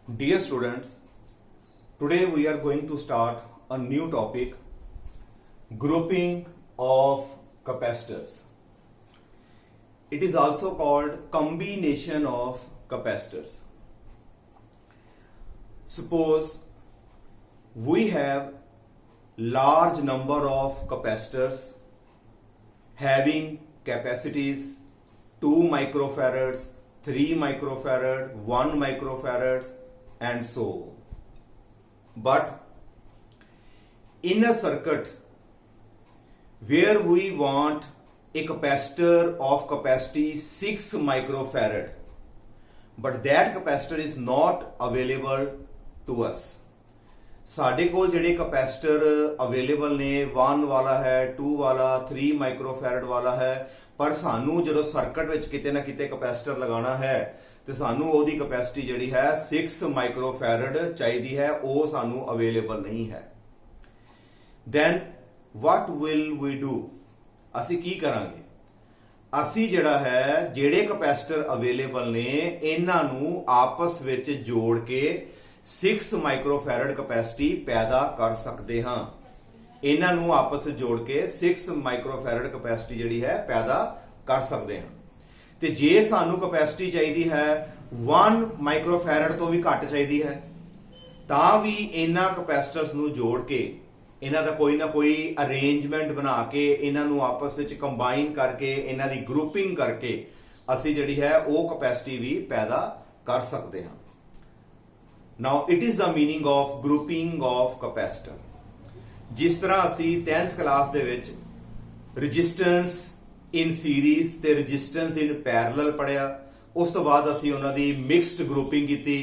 Dear students, today we are going to start a new topic, grouping of capacitors. It is also called combination of capacitors. Suppose we have large number of capacitors having capacities 2 microfarads, 3 microfarad, 1 microfarad and so on. But in a circuit where we want a capacitor of capacity 6 microfarad, but that capacitor is not available to us. ਸਾਡੇ ਕੋਲ ਜਿਹੜੇ capacitor available ਨੇ 1 ਵਾਲਾ ਹੈ 2 ਵਾਲਾ 3 ਮਾਈਕਰੋਫੈਰਡ ਵਾਲਾ ਹੈ, ਪਰ ਸਾਨੂੰ ਜਦੋਂ ਸਰਕਟ ਵਿੱਚ ਕਿਤੇ ਨਾ ਕਿਤੇ ਕਪੈਸਿਟਰ ਲਗਾਉਣਾ ਹੈ ਤੇ ਸਾਨੂੰ ਉਹਦੀ ਕਪੈਸਿਟੀ ਜਿਹੜੀ ਹੈ 6 ਮਾਈਕਰੋਫੈਰਡ ਚਾਹੀਦੀ ਹੈ, ਉਹ ਸਾਨੂੰ ਅਵੇਲੇਬਲ ਨਹੀਂ ਹੈ। then what will we do? ਅਸੀਂ ਕੀ ਕਰਾਂਗੇ? ਅਸੀਂ ਜਿਹੜਾ ਹੈ ਜਿਹੜੇ ਕਪੈਸਿਟਰ ਅਵੇਲੇਬਲ ਨੇ ਇਹਨਾਂ ਨੂੰ ਆਪਸ ਵਿੱਚ ਜੋੜ ਕੇ 6 ਮਾਈਕਰੋਫੈਰਡ ਕਪੈਸਿਟੀ ਪੈਦਾ ਕਰ ਸਕਦੇ ਹਾਂ। ਇਹਨਾਂ ਨੂੰ ਆਪਸ ਵਿੱਚ ਜੋੜ ਕੇ 6 ਮਾਈਕਰੋਫੈਰਡ ਕਪੈਸਿਟੀ ਜਿਹੜੀ ਹੈ ਪੈਦਾ ਕਰ ਸਕਦੇ ਹਾਂ। ਤੇ ਜੇ ਸਾਨੂੰ ਕਪੈਸਿਟੀ ਚਾਹੀਦੀ ਹੈ 1 ਮਾਈਕਰੋਫੈਰਡ ਤੋਂ ਵੀ ਘੱਟ ਚਾਹੀਦੀ ਹੈ ਤਾਂ ਵੀ ਇਹਨਾਂ ਕਪੈਸਿਟਰਸ ਨੂੰ ਜੋੜ ਕੇ ਇਹਨਾਂ ਦਾ ਕੋਈ ਨਾ ਕੋਈ ਅਰੇਂਜਮੈਂਟ ਬਣਾ ਕੇ ਇਹਨਾਂ ਨੂੰ ਆਪਸ ਵਿੱਚ ਕੰਬਾਈਨ ਕਰਕੇ ਇਹਨਾਂ ਦੀ ਗਰੁੱਪਿੰਗ ਕਰਕੇ ਅਸੀਂ ਜਿਹੜੀ ਹੈ ਉਹ ਕਪੈਸਿਟੀ ਵੀ ਪੈਦਾ ਕਰ ਸਕਦੇ ਹਾਂ। Now it is the meaning of grouping of capacitor. ਜਿਸ ਤਰ੍ਹਾਂ ਅਸੀਂ 10th ਕਲਾਸ ਦੇ ਵਿੱਚ resistance in series ਤੇ resistance in parallel ਪੜਿਆ, ਉਸ ਤੋਂ ਬਾਅਦ ਅਸੀਂ ਉਹਨਾਂ ਦੀ mixed grouping ਕੀਤੀ।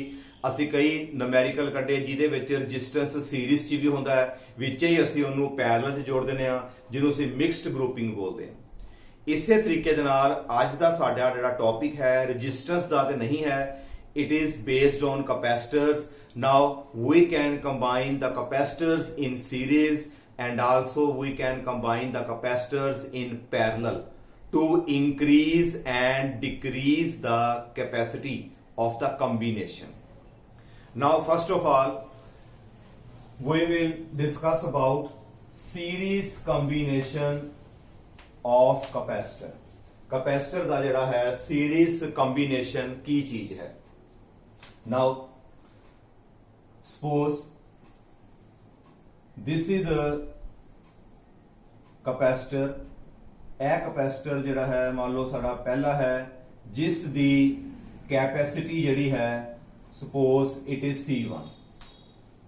ਅਸੀਂ ਕਈ numerical ਕੱਢੇ ਜਿਹਦੇ ਵਿੱਚ resistance series 'ਚ ਵੀ ਹੁੰਦਾ ਹੈ, ਵਿੱਚ ਹੀ ਅਸੀਂ ਉਹਨੂੰ parallel 'ਚ ਜੋੜ ਦਿੰਦੇ ਹਾਂ, ਜਿਹਨੂੰ ਅਸੀਂ mixed grouping ਬੋਲਦੇ ਹਾਂ। ਇਸੇ ਤਰੀਕੇ ਦੇ ਨਾਲ ਅੱਜ ਦਾ ਸਾਡਾ ਜਿਹੜਾ ਟੌਪਿਕ ਹੈ resistance ਦਾ ਤੇ ਨਹੀਂ ਹੈ, it is based on capacitors. Now we can combine the capacitors in series and also we can combine the capacitors in parallel to increase and decrease the capacity of the combination. Now first of all we will discuss about series combination of capacitor. Capacitor ਦਾ ਜਿਹੜਾ ਹੈ series combination ਕੀ ਚੀਜ਼ ਹੈ? Now suppose this is a capacitor. ਇਹ capacitor ਜਿਹੜਾ ਹੈ ਮੰਨ ਲਓ ਸਾਡਾ ਪਹਿਲਾ ਹੈ ਜਿਸ ਦੀ capacity ਜਿਹੜੀ ਹੈ suppose it is C1.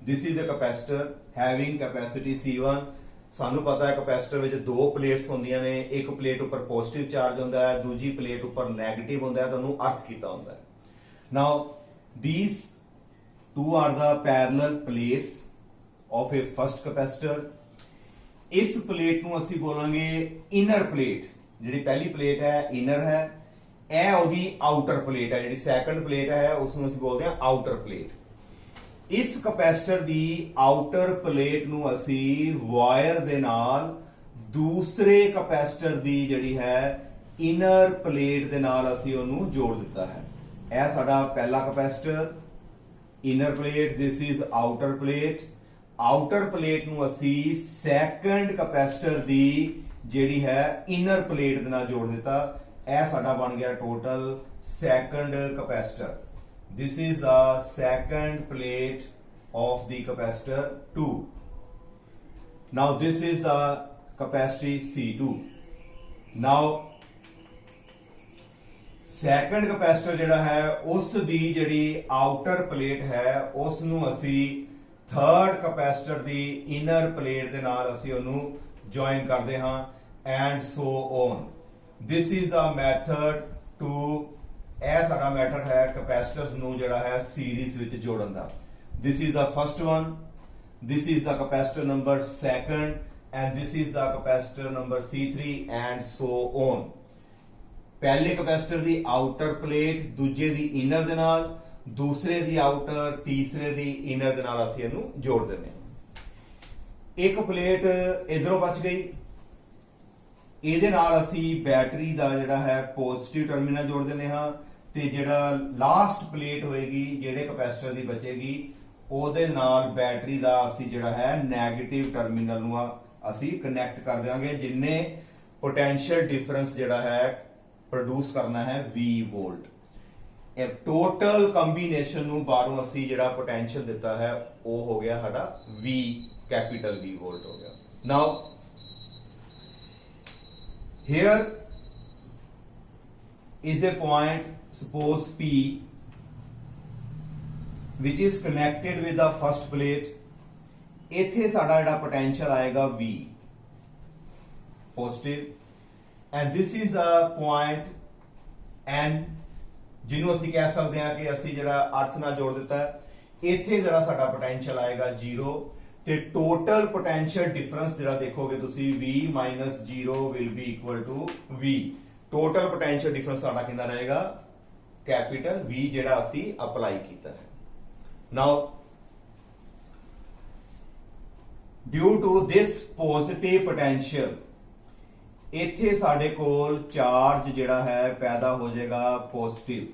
This is a capacitor having capacity C1. ਸਾਨੂੰ ਪਤਾ ਹੈ ਕੈਪੈਸਿਟਰ ਵਿੱਚ ਦੋ ਪਲੇਟਸ ਹੁੰਦੀਆਂ ਨੇ, ਇੱਕ ਪਲੇਟ ਉੱਪਰ ਪੋਜ਼ਿਟਿਵ ਚਾਰਜ ਹੁੰਦਾ ਹੈ, ਦੂਜੀ ਪਲੇਟ ਉੱਪਰ ਨੈਗੇਟਿਵ ਹੁੰਦਾ ਹੈ, ਤੁਹਾਨੂੰ ਅਰਥ ਕੀਤਾ ਹੁੰਦਾ ਹੈ। Now these two are the parallel plates of a first capacitor. ਇਸ ਪਲੇਟ ਨੂੰ ਅਸੀਂ ਬੋਲਾਂਗੇ ਇਨਰ ਪਲੇਟ। ਜਿਹੜੀ ਪਹਿਲੀ ਪਲੇਟ ਹੈ ਇਨਰ ਹੈ, ਇਹ ਉਹਦੀ ਆਊਟਰ ਪਲੇਟ ਹੈ। ਜਿਹੜੀ ਸੈਕੰਡ ਪਲੇਟ ਹੈ ਉਸ ਨੂੰ ਅਸੀਂ ਬੋਲਦੇ ਹਾਂ ਆਊਟਰ ਪਲੇਟ। ਇਸ ਕੈਪੈਸਿਟਰ ਦੀ ਆਊਟਰ ਪਲੇਟ ਨੂੰ ਅਸੀਂ ਵਾਇਰ ਦੇ ਨਾਲ ਦੂਸਰੇ ਕੈਪੈਸਿਟਰ ਦੀ ਜਿਹੜੀ ਹੈ ਇਨਰ ਪਲੇਟ ਦੇ ਨਾਲ ਅਸੀਂ ਉਹਨੂੰ ਜੋੜ ਦਿੱਤਾ ਹੈ। ਇਹ ਸਾਡਾ ਪਹਿਲਾ capacitor inner plate, this is outer plate. Outer plate ਨੂੰ ਅਸੀਂ ਸੈਕੰਡ ਕੈਪੈਸਿਟਰ ਦੀ ਜਿਹੜੀ ਹੈ ਇਨਰ ਪਲੇਟ ਦੇ ਨਾਲ ਜੋੜ ਦਿੱਤਾ। ਇਹ ਸਾਡਾ ਬਣ ਗਿਆ total second capacitor. This is the second plate of the capacitor 2. Now this is the capacity C2. Now second capacitor ਜਿਹੜਾ ਹੈ ਉਸ ਦੀ ਜਿਹੜੀ outer plate ਹੈ ਉਸ ਨੂੰ ਅਸੀਂ third capacitor ਦੀ inner plate ਦੇ ਨਾਲ ਅਸੀਂ ਉਹਨੂੰ join ਕਰਦੇ ਹਾਂ and so on. This is a method to ਇਹ ਸਾਡਾ ਮੈਥਡ ਹੈ capacitors ਨੂੰ ਜਿਹੜਾ ਹੈ series ਵਿੱਚ ਜੋੜਨ ਦਾ। This is the first one, this is the capacitor number second, and this is the capacitor number C3 and so on. पहले capacitor the outer plate दूजे दी इनर दे नाल, दूसरे दी आउटर तीसरे दी इनर दे नाल ਅਸੀਂ ਇਹਨੂੰ ਜੋੜ ਦਿੰਦੇ ਹਾਂ। ਇੱਕ ਪਲੇਟ ਇਧਰੋਂ ਬਚ ਗਈ, ਇਹਦੇ ਨਾਲ ਅਸੀਂ ਬੈਟਰੀ ਦਾ ਜਿਹੜਾ ਹੈ ਪੋਜ਼ਿਟਿਵ ਟਰਮੀਨਲ ਜੋੜ ਦਿੰਦੇ ਹਾਂ ਤੇ ਜਿਹੜਾ ਲਾਸਟ ਪਲੇਟ ਹੋਏਗੀ ਜਿਹੜੇ ਕਪੈਸਿਟਰ ਦੀ ਬਚੇਗੀ ਉਹਦੇ ਨਾਲ ਬੈਟਰੀ ਦਾ ਅਸੀਂ ਜਿਹੜਾ ਹੈ ਨੈਗੇਟਿਵ ਟਰਮੀਨਲ ਨੂੰ ਅਸੀਂ ਕਨੈਕਟ ਕਰ ਦਿਆਂਗੇ, ਜਿੰਨੇ ਪੋਟੈਂਸ਼ੀਅਲ ਡਿਫਰੈਂਸ ਜਿਹੜਾ ਹੈ ਪ੍ਰੋਡਿਊਸ ਕਰਨਾ ਹੈ 20 ਵੋਲਟ। ਇਹ ਟੋਟਲ ਕੰਬੀਨੇਸ਼ਨ ਨੂੰ ਬਾਹਰੋਂ ਅਸੀਂ ਜਿਹੜਾ ਪੋਟੈਂਸ਼ੀਅਲ ਦਿੱਤਾ ਹੈ ਉਹ ਹੋ ਗਿਆ ਸਾਡਾ V, ਕੈਪੀਟਲ V ਵੋਲਟ ਹੋ ਗਿਆ। ਨਾਓ here is a point, suppose P, which is connected with the first plate। ਇੱਥੇ ਸਾਡਾ ਜਿਹੜਾ ਪੋਟੈਂਸ਼ੀਅਲ ਆਏਗਾ V positive, and this is a point N, ਜਿਹਨੂੰ ਅਸੀਂ ਕਹਿ ਸਕਦੇ ਹਾਂ ਕਿ ਅਸੀਂ ਜਿਹੜਾ ਅਰਥ ਨਾਲ ਜੋੜ ਦਿੱਤਾ ਹੈ। ਇੱਥੇ ਜਿਹੜਾ ਸਾਡਾ ਪੋਟੈਂਸ਼ੀਅਲ ਆਏਗਾ 0 ਤੇ ਟੋਟਲ ਪੋਟੈਂਸ਼ੀਅਲ ਡਿਫਰੈਂਸ ਜਿਹੜਾ ਦੇਖੋਗੇ ਤੁਸੀਂ V minus 0 will be equal to V। Total potential difference ਸਾਡਾ ਕਿੰਨਾ ਰਹੇਗਾ? ਕੈਪੀਟਲ V ਜਿਹੜਾ ਅਸੀਂ ਅਪਲਾਈ ਕੀਤਾ ਹੈ। Now due to this positive potential ਇੱਥੇ ਸਾਡੇ ਕੋਲ ਚਾਰਜ ਜਿਹੜਾ ਹੈ ਪੈਦਾ ਹੋ ਜਾਏਗਾ ਪੋਜ਼ਿਟਿਵ।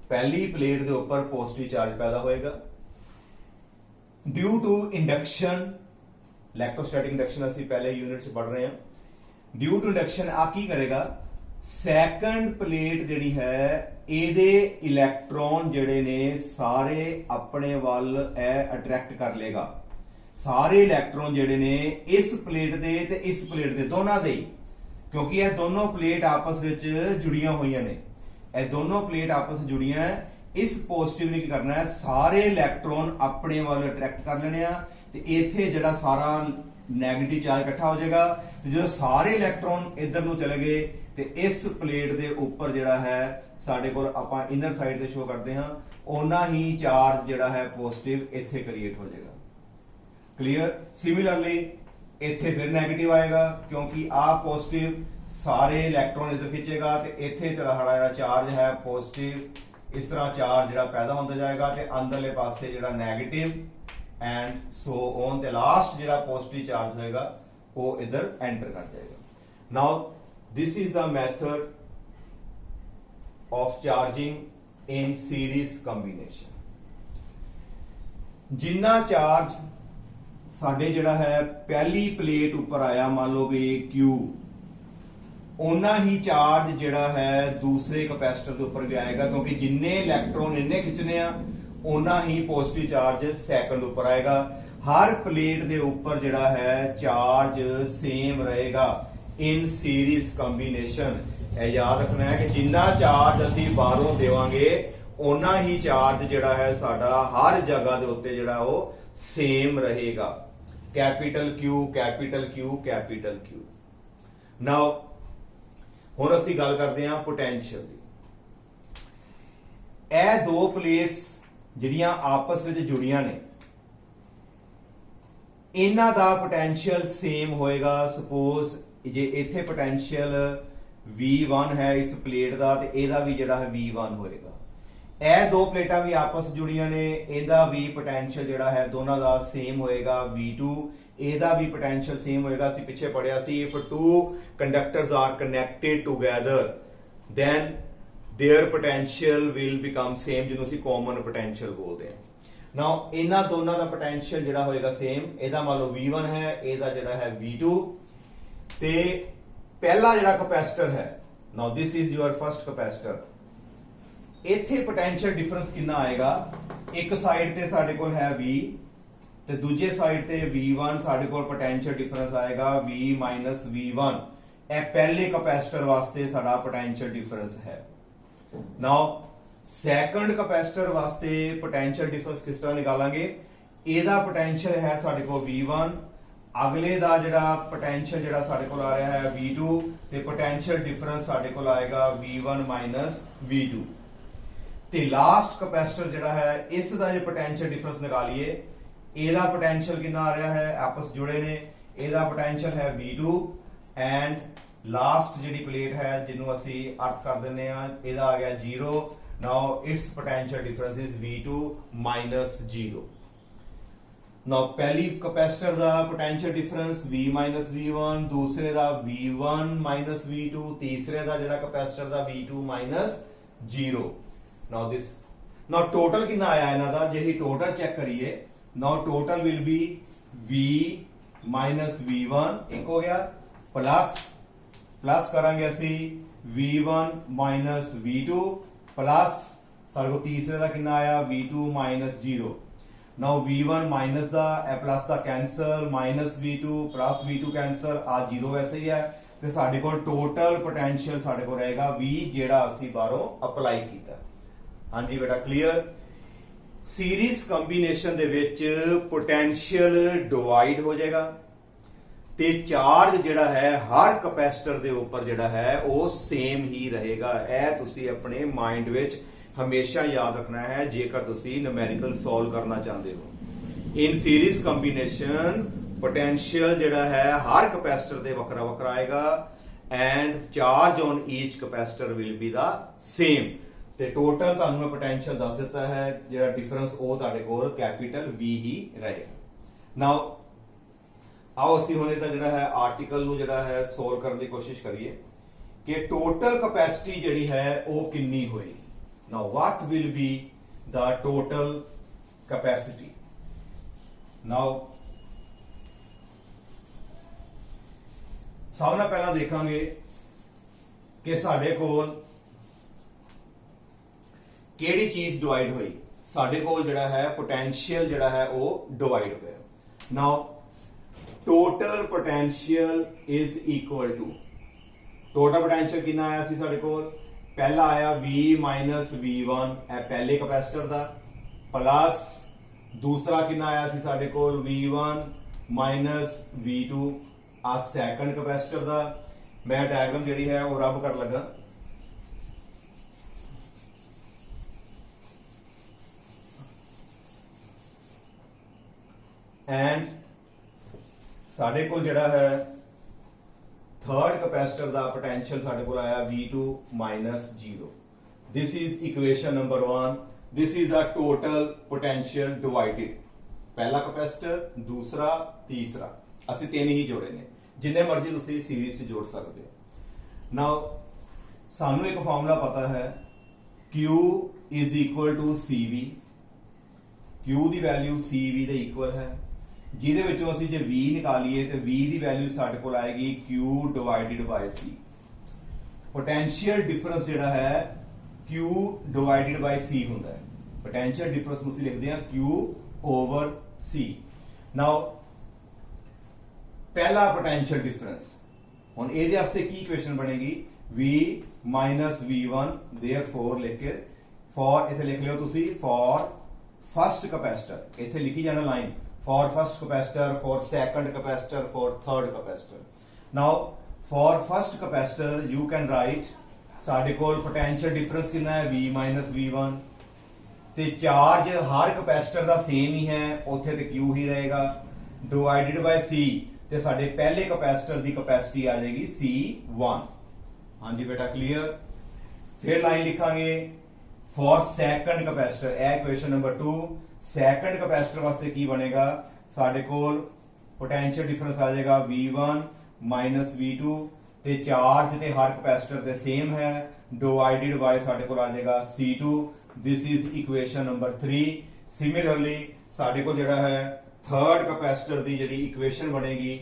ਪਹਿਲੀ ਪਲੇਟ ਦੇ ਉੱਪਰ ਪੋਜ਼ਿਟਿਵ ਚਾਰਜ ਪੈਦਾ ਹੋਏਗਾ। Due to induction, electrostatic induction ਅਸੀਂ ਪਹਿਲੇ ਯੂਨਿਟ 'ਚ ਪੜ੍ਹ ਰਹੇ ਹਾਂ। ਡਿਊ ਟੂ ਇੰਡਕਸ਼ਨ ਆ ਕੀ ਕਰੇਗਾ? ਸੈਕੰਡ ਪਲੇਟ ਜਿਹੜੀ ਹੈ ਇਹਦੇ ਇਲੈਕਟ੍ਰੋਨ ਜਿਹੜੇ ਨੇ ਸਾਰੇ ਆਪਣੇ ਵੱਲ ਅਟਰੈਕਟ ਕਰ ਲੇਗਾ। ਸਾਰੇ ਇਲੈਕਟ੍ਰੋਨ ਜਿਹੜੇ ਨੇ ਇਸ ਪਲੇਟ ਦੇ ਤੇ ਇਸ ਪਲੇਟ ਦੇ ਦੋਨਾਂ ਦੇ, ਕਿਉਂਕਿ ਇਹ ਦੋਨੋਂ ਪਲੇਟ ਆਪਸ ਵਿੱਚ ਜੁੜੀਆਂ ਹੋਈਆਂ ਨੇ, ਇਹ ਦੋਨੋਂ ਪਲੇਟ ਆਪਸ ਵਿੱਚ ਜੁੜੀਆਂ ਹੈ। ਇਸ ਪੋਜ਼ਿਟਿਵ ਨੇ ਕੀ ਕਰਨਾ ਹੈ? ਸਾਰੇ ਇਲੈਕਟ੍ਰੋਨ ਆਪਣੇ ਵੱਲ ਅਟਰੈਕਟ ਕਰ ਲੈਣੇ ਆ ਤੇ ਇੱਥੇ ਜਿਹੜਾ ਸਾਰਾ ਨੈਗੇਟਿਵ ਚਾਰਜ ਇਕੱਠਾ ਹੋ ਜਾਏਗਾ। ਤੇ ਜਦੋਂ ਸਾਰੇ ਇਲੈਕਟ੍ਰੋਨ ਇੱਧਰ ਨੂੰ ਚਲੇ ਗਏ ਤੇ ਇਸ ਪਲੇਟ ਦੇ ਉੱਪਰ ਜਿਹੜਾ ਹੈ ਸਾਡੇ ਕੋਲ ਆਪਾਂ ਇਨਰ ਸਾਈਡ ਤੇ ਸ਼ੋ ਕਰਦੇ ਹਾਂ, ਓਨਾ ਹੀ ਚਾਰਜ ਜਿਹੜਾ ਹੈ ਪੋਜ਼ਿਟਿਵ ਇੱਥੇ ਕ੍ਰੀਏਟ ਹੋ ਜਾਏਗਾ। ਕਲੀਅਰ? ਸਿਮਿਲਰਲੀ ਇੱਥੇ ਫਿਰ ਨੈਗੇਟਿਵ ਆਏਗਾ ਕਿਉਂਕਿ ਆ ਪੋਜ਼ਿਟਿਵ ਸਾਰੇ ਇਲੈਕਟ੍ਰੋਨ ਇੱਧਰ ਖਿੱਚੇਗਾ ਤੇ ਇੱਥੇ ਸਾਡਾ ਜਿਹੜਾ ਚਾਰਜ ਹੈ ਪੋਜ਼ਿਟਿਵ, ਇਸ ਤਰ੍ਹਾਂ ਚਾਰਜ ਜਿਹੜਾ ਪੈਦਾ ਹੁੰਦਾ ਜਾਏਗਾ ਤੇ ਅੰਦਰਲੇ ਪਾਸੇ ਜਿਹੜਾ ਨੈਗੇਟਿਵ ਐਂਡ ਸੋ ਔਨ ਤੇ ਲਾਸਟ ਜਿਹੜਾ ਪੋਜ਼ਿਟਿਵ ਚਾਰਜ ਹੋਏਗਾ ਉਹ ਇੱਧਰ ਐਂਟਰ ਕਰ ਜਾਏਗਾ। ਨਾਓ this is the method of charging in series combination। ਜਿੰਨਾ ਚਾਰਜ ਸਾਡੇ ਜਿਹੜਾ ਹੈ ਪਹਿਲੀ ਪਲੇਟ ਉੱਪਰ ਆਇਆ, ਮੰਨ ਲਓ ਵੀ Q, ਉਨਾ ਹੀ ਚਾਰਜ ਜਿਹੜਾ ਹੈ ਦੂਸਰੇ ਕਪੈਸਿਟਰ ਦੇ ਉੱਪਰ ਵੀ ਆਏਗਾ, ਕਿਉਂਕਿ ਜਿੰਨੇ ਇਲੈਕਟ੍ਰੋਨ ਇੰਨੇ ਖਿੱਚਣੇ ਆ ਉਨਾ ਹੀ ਪੋਜ਼ਿਟਿਵ ਚਾਰਜ ਸੈਕੰਡ ਉੱਪਰ ਆਏਗਾ। ਹਰ ਪਲੇਟ ਦੇ ਉੱਪਰ ਜਿਹੜਾ ਹੈ ਚਾਰਜ ਸੇਮ ਰਹੇਗਾ ਇਨ ਸੀਰੀਜ਼ ਕੰਬੀਨੇਸ਼ਨ। ਇਹ ਯਾਦ ਰੱਖਣਾ ਹੈ ਕਿ ਜਿੰਨਾ ਚਾਰਜ ਅਸੀਂ ਬਾਹਰੋਂ ਦੇਵਾਂਗੇ ਉਨਾ ਹੀ ਚਾਰਜ ਜਿਹੜਾ ਹੈ ਸਾਡਾ ਹਰ ਜਗ੍ਹਾ ਦੇ ਉੱਤੇ ਜਿਹੜਾ ਉਹ ਸੇਮ ਰਹੇਗਾ। Capital Q, capital Q, capital Q। ਨਾਓ ਹੁਣ ਅਸੀਂ ਗੱਲ ਕਰਦੇ ਹਾਂ ਪੋਟੈਂਸ਼ੀਅਲ ਦੀ। ਇਹ ਦੋ ਪਲੇਟਸ ਜਿਹੜੀਆਂ ਆਪਸ ਵਿੱਚ ਜੁੜੀਆਂ ਨੇ, ਇਹਨਾਂ ਦਾ ਪੋਟੈਂਸ਼ੀਅਲ ਸੇਮ ਹੋਏਗਾ। ਸਪੋਜ਼ ਜੇ ਇੱਥੇ ਪੋਟੈਂਸ਼ੀਅਲ V1 ਹੈ ਇਸ ਪਲੇਟ ਦਾ ਤੇ ਇਹਦਾ ਵੀ ਜਿਹੜਾ ਹੈ V1 ਹੋਏਗਾ। ਇਹ ਦੋ ਪਲੇਟਾਂ ਵੀ ਆਪਸ ਜੁੜੀਆਂ ਨੇ, ਇਹਦਾ ਵੀ ਪੋਟੈਂਸ਼ੀਅਲ ਜਿਹੜਾ ਹੈ ਦੋਨਾਂ ਦਾ ਸੇਮ ਹੋਏਗਾ V2, ਇਹਦਾ ਵੀ ਪੋਟੈਂਸ਼ੀਅਲ ਸੇਮ ਹੋਏਗਾ। ਅਸੀਂ ਪਿੱਛੇ ਪੜਿਆ ਸੀ if two conductors are connected together then their potential will become same, ਜਿਹਨੂੰ ਅਸੀਂ common potential ਬੋਲਦੇ ਹਾਂ। ਨਾਓ ਇਹਨਾਂ ਦੋਨਾਂ ਦਾ ਪੋਟੈਂਸ਼ੀਅਲ ਜਿਹੜਾ ਹੋਏਗਾ ਸੇਮ। ਇਹਦਾ ਮੰਨ ਲਓ V1 ਹੈ, ਇਹਦਾ ਜਿਹੜਾ ਹੈ V2 ਤੇ ਪਹਿਲਾ ਜਿਹੜਾ ਕਪੈਸਿਟਰ ਹੈ, now this is your first capacitor. ਇੱਥੇ ਪੋਟੈਂਸ਼ੀਅਲ ਡਿਫਰੈਂਸ ਕਿੰਨਾ ਆਏਗਾ? ਇੱਕ ਸਾਈਡ ਤੇ ਸਾਡੇ ਕੋਲ ਹੈ V ਤੇ ਦੂਜੇ ਸਾਈਡ ਤੇ V1, ਸਾਡੇ ਕੋਲ ਪੋਟੈਂਸ਼ੀਅਲ ਡਿਫਰੈਂਸ ਆਏਗਾ V minus V1। ਇਹ ਪਹਿਲੇ ਕਪੈਸਿਟਰ ਵਾਸਤੇ ਸਾਡਾ ਪੋਟੈਂਸ਼ੀਅਲ ਡਿਫਰੈਂਸ ਹੈ। ਨਾਓ ਸੈਕੰਡ ਕਪੈਸਿਟਰ ਵਾਸਤੇ ਪੋਟੈਂਸ਼ੀਅਲ ਡਿਫਰੈਂਸ ਕਿਸ ਤਰ੍ਹਾਂ ਨਿਕਾਲਾਂਗੇ? ਇਹਦਾ ਪੋਟੈਂਸ਼ੀਅਲ ਹੈ ਸਾਡੇ ਕੋਲ V1, ਅਗਲੇ ਦਾ ਜਿਹੜਾ ਪੋਟੈਂਸ਼ੀਅਲ ਜਿਹੜਾ ਸਾਡੇ ਕੋਲ ਆ ਰਿਹਾ ਹੈ V2 ਤੇ ਪੋਟੈਂਸ਼ੀਅਲ ਡਿਫਰੈਂਸ ਸਾਡੇ ਕੋਲ ਆਏਗਾ V1 minus V2। ਤੇ ਲਾਸਟ ਕਪੈਸਿਟਰ ਜਿਹੜਾ ਹੈ ਇਸ ਦਾ ਜੇ ਪੋਟੈਂਸ਼ੀਅਲ ਡਿਫਰੈਂਸ ਨਿਕਾਲੀਏ, ਇਹਦਾ ਪੋਟੈਂਸ਼ੀਅਲ ਕਿੰਨਾ ਆ ਰਿਹਾ ਹੈ? ਆਪਸ ਜੁੜੇ ਨੇ, ਇਹਦਾ ਪੋਟੈਂਸ਼ੀਅਲ ਹੈ V2 ਐਂਡ ਲਾਸਟ ਜਿਹੜੀ ਪਲੇਟ ਹੈ ਜਿਹਨੂੰ ਅਸੀਂ ਅਰਥ ਕਰ ਦਿੰਦੇ ਆ, ਇਹਦਾ ਆ ਗਿਆ 0। Now its potential difference is V2 minus 0। Now ਪਹਿਲੀ ਕਪੈਸਿਟਰ ਦਾ potential difference V minus V1, ਦੂਸਰੇ ਦਾ V1 minus V2, ਤੀਸਰੇ ਦਾ ਜਿਹੜਾ capacitor the V2 minus 0. Now this, now total कितना आया इन्हां दा, जे ही total check करिए, now total will be V minus V1 एक हो गया, प्लस करांगे असी V1 minus V2 प्लस सारे को तीसरे का कितना आया V2 minus 0. Now V1 minus दा प्लस दा cancel, minus V2 plus V2 cancel, आ 0 वैसे ही है, ਤੇ ਸਾਡੇ ਕੋਲ ਟੋਟਲ ਪੋਟੈਂਸ਼ੀਅਲ ਸਾਡੇ ਕੋਲ ਰਹੇਗਾ V ਜਿਹੜਾ ਅਸੀਂ ਬਾਹਰੋਂ ਅਪਲਾਈ ਕੀਤਾ। ਹਾਂਜੀ ਬੇਟਾ ਕਲੀਅਰ। ਸੀਰੀਜ਼ ਕੰਬੀਨੇਸ਼ਨ ਦੇ ਵਿੱਚ ਪੋਟੈਂਸ਼ੀਅਲ ਡਿਵਾਈਡ ਹੋ ਜਾਏਗਾ ਤੇ ਚਾਰਜ ਜਿਹੜਾ ਹੈ ਹਰ ਕਪੈਸਿਟਰ ਦੇ ਉੱਪਰ ਜਿਹੜਾ ਹੈ ਉਹ ਸੇਮ ਹੀ ਰਹੇਗਾ। ਇਹ ਤੁਸੀਂ ਆਪਣੇ ਮਾਈਂਡ ਵਿੱਚ ਹਮੇਸ਼ਾ ਯਾਦ ਰੱਖਣਾ ਹੈ ਜੇਕਰ ਤੁਸੀਂ ਨਿਊਮੈਰੀਕਲ ਸੋਲਵ ਕਰਨਾ ਚਾਹੁੰਦੇ ਹੋ। ਇਨ ਸੀਰੀਜ਼ ਕੰਬੀਨੇਸ਼ਨ पोटेंशियल ਜਿਹੜਾ ਹੈ ਹਰ ਕਪੈਸਿਟਰ ਦੇ ਵੱਖਰਾ ਵੱਖਰਾ ਆਏਗਾ and charge on each capacitor will be the same ਤੇ ਟੋਟਲ ਤੁਹਾਨੂੰ ਮੈਂ ਪੋਟੈਂਸ਼ੀਅਲ ਦੱਸ ਦਿੱਤਾ ਹੈ ਜਿਹੜਾ ਡਿਫਰੈਂਸ ਉਹ ਤੁਹਾਡੇ ਕੋਲ ਕੈਪੀਟਲ V ਹੀ ਰਹੇਗਾ। ਨਾਓ ਆਓ ਅਸੀਂ ਹੁਣੇ ਤਾਂ ਜਿਹੜਾ ਹੈ ਆਰਟੀਕਲ ਨੂੰ ਜਿਹੜਾ ਹੈ ਸੋਲਵ ਕਰਨ ਦੀ ਕੋਸ਼ਿਸ਼ ਕਰੀਏ ਕਿ ਟੋਟਲ ਕਪੈਸਿਟੀ ਜਿਹੜੀ ਹੈ ਉਹ ਕਿੰਨੀ ਹੋਏਗੀ। Now what will be the total capacity. Now ਸਭ ਨਾਲ ਪਹਿਲਾਂ ਦੇਖਾਂਗੇ ਕਿ ਸਾਡੇ ਕੋਲ ਕਿਹੜੀ ਚੀਜ਼ ਡਿਵਾਈਡ ਹੋਈ। ਸਾਡੇ ਕੋਲ ਜਿਹੜਾ ਹੈ ਪੋਟੈਂਸ਼ੀਅਲ ਜਿਹੜਾ ਹੈ ਉਹ ਡਿਵਾਈਡ ਹੋਇਆ। Now total potential is equal to, total potential ਕਿੰਨਾ ਆਇਆ ਸੀ ਸਾਡੇ ਕੋਲ, ਪਹਿਲਾ ਆਇਆ V ਮਾਈਨਸ V1 ਇਹ ਪਹਿਲੇ ਕਪੈਸਿਟਰ ਦਾ, ਪਲੱਸ ਦੂਸਰਾ ਕਿੰਨਾ ਆਇਆ ਸੀ ਸਾਡੇ ਕੋਲ V1 ਮਾਈਨਸ V2 ਆ ਸੈਕੰਡ ਕਪੈਸਿਟਰ ਦਾ। ਮੈਂ ਡਾਇਗਰਾਮ ਜਿਹੜੀ ਹੈ ਉਹ ਰੱਬ ਕਰ ਲੱਗਾ। ਐਂਡ ਸਾਡੇ ਕੋਲ ਜਿਹੜਾ ਹੈ ਥਰਡ ਕਪੈਸਿਟਰ ਦਾ ਪੋਟੈਂਸ਼ੀਅਲ ਸਾਡੇ ਕੋਲ ਆਇਆ V2 minus 0. This is equation number 1. This is a total potential divided. ਪਹਿਲਾ ਕਪੈਸਿਟਰ, ਦੂਸਰਾ, ਤੀਸਰਾ, ਅਸੀਂ ਤਿੰਨ ਹੀ ਜੋੜੇ ਨੇ, ਜਿੰਨੇ ਮਰਜ਼ੀ ਤੁਸੀਂ ਸੀਰੀਜ਼ 'ਚ ਜੋੜ ਸਕਦੇ ਹੋ। ਨਾਓ ਸਾਨੂੰ ਇੱਕ ਫਾਰਮੂਲਾ ਪਤਾ ਹੈ Q is equal to CV. Q the value CV ਦੇ ਇਕੁਅਲ ਹੈ, ਜਿਹਦੇ ਵਿੱਚੋਂ ਅਸੀਂ ਜੇ V ਨਿਕਾਲੀਏ ਤੇ V ਦੀ ਵੈਲਿਊ ਸਾਡੇ ਕੋਲ ਆਏਗੀ Q divided by C। Potential difference ਜਿਹੜਾ ਹੈ Q ਡਿਵਾਈਡਡ ਬਾਈ C ਹੁੰਦਾ ਹੈ। ਪੋਟੈਂਸ਼ੀਅਲ ਡਿਫਰੈਂਸ ਨੂੰ ਅਸੀਂ ਲਿਖਦੇ ਹਾਂ Q ਓਵਰ C। ਨਾਓ ਪਹਿਲਾ ਪੋਟੈਂਸ਼ੀਅਲ ਡਿਫਰੈਂਸ, ਹੁਣ ਇਹਦੇ ਵਾਸਤੇ ਕੀ ਇਕੁਏਸ਼ਨ ਬਣੇਗੀ V minus V1, therefore ਲਿਖ ਕੇ ਫॉर ਇਥੇ ਲਿਖ ਲਿਓ ਤੁਸੀਂ ਫॉर ਫਸਟ ਕਪੈਸਿਟਰ, ਇੱਥੇ ਲਿਖੀ ਜਾਣਾ line for first capacitor, for second capacitor, for third capacitor. Now for first capacitor you can right ਸਾਡੇ ਕੋਲ ਪੋਟੈਂਸ਼ੀਅਲ ਡਿਫਰੈਂਸ ਕਿੰਨਾ ਹੈ V minus V1 ਤੇ ਚਾਰਜ ਹਰ ਕਪੈਸਿਟਰ ਦਾ ਸੇਮ ਹੀ ਹੈ, ਉੱਥੇ ਤੇ Q ਹੀ ਰਹੇਗਾ, ਡਿਵਾਈਡਡ ਬਾਈ C ਤੇ ਸਾਡੇ ਪਹਿਲੇ ਕਪੈਸਿਟਰ ਦੀ ਕਪੈਸਿਟੀ ਆ ਜਾਏਗੀ C1। ਹਾਂਜੀ ਬੇਟਾ ਕਲੀਅਰ। ਫਿਰ ਲਾਈਨ ਲਿਖਾਂਗੇ ਫॉर ਸੈਕੰਡ ਕਪੈਸਿਟਰ, ਇਹ ਇਕੁਏਸ਼ਨ ਨੰਬਰ 2। ਸੈਕੰਡ ਕਪੈਸਿਟਰ ਵਾਸਤੇ ਕੀ ਬਣੇਗਾ, ਸਾਡੇ ਕੋਲ ਪੋਟੈਂਸ਼ੀਅਲ ਡਿਫਰੈਂਸ ਆ ਜਾਏਗਾ V1 minus V2 ਤੇ ਚਾਰਜ ਤੇ ਹਰ ਕਪੈਸਿਟਰ ਤੇ ਸੇਮ ਹੈ, ਡਿਵਾਈਡਡ ਬਾਈ ਸਾਡੇ ਕੋਲ ਆ ਜਾਏਗਾ C2। This is equation number 3। Similarly ਸਾਡੇ ਕੋਲ ਜਿਹੜਾ ਹੈ ਥਰਡ ਕਪੈਸਿਟਰ ਦੀ ਜਿਹੜੀ ਇਕੁਏਸ਼ਨ ਬਣੇਗੀ